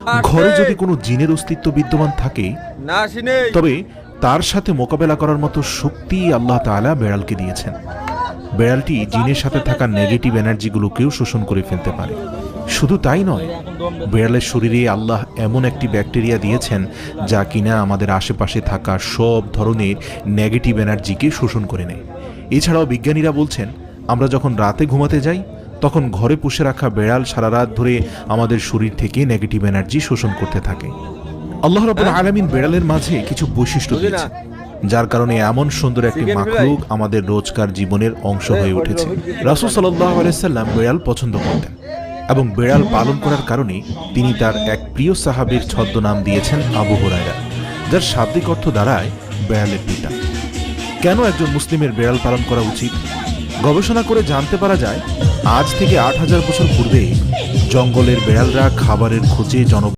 ঘরে যদি কোনো জিনের অস্তিত্ব বিদ্যমান থাকে তবে তার সাথে মোকাবেলা করার মতো শক্তি আল্লাহ তাআলা বেড়ালকে দিয়েছেন। বেড়ালটি জিনের সাথে থাকা নেগেটিভ এনার্জিগুলোকেও শোষণ করে ফেলতে পারে। শুধু তাই নয়, বেড়ালের শরীরে আল্লাহ এমন একটি ব্যাকটেরিয়া দিয়েছেন যা কিনা আমাদের আশেপাশে থাকা সব ধরনের নেগেটিভ এনার্জিকে শোষণ করে নেয়। এছাড়াও বিজ্ঞানীরা বলছেন, আমরা যখন রাতে ঘুমাতে যাই তখন ঘরে পুষে রাখা বেড়াল সারা রাত ধরে আমাদের শরীর থেকে নেগেটিভ এনার্জি শোষণ করতে থাকে। আল্লাহ রাব্বুল আলামিন বেড়ালের মাঝে কিছু বৈশিষ্ট্য দিয়েছেন যার কারণে এমন সুন্দর একটি মাখলুক আমাদের রোজকার জীবনের অংশ হয়ে উঠেছে। রাসূল সাল্লাল্লাহু আলাইহি সাল্লাম বেড়াল পছন্দ করতেন এবং বেড়াল পালন করার কারণে তিনি তার এক প্রিয় সাহাবীর ছদ্মনাম দিয়েছেন আবু হুরায়রা, যার শাব্দিক অর্থ দাঁড়ায় বেড়ালের পিতা। কেন একজন মুসলিমের বেড়াল পালন করা উচিত? গবেষণা করে জানতে পারা যায়, আজ থেকে ৮,০০০ বছর পূর্বে জঙ্গলের বেড়ালরা খাবারের খোঁজে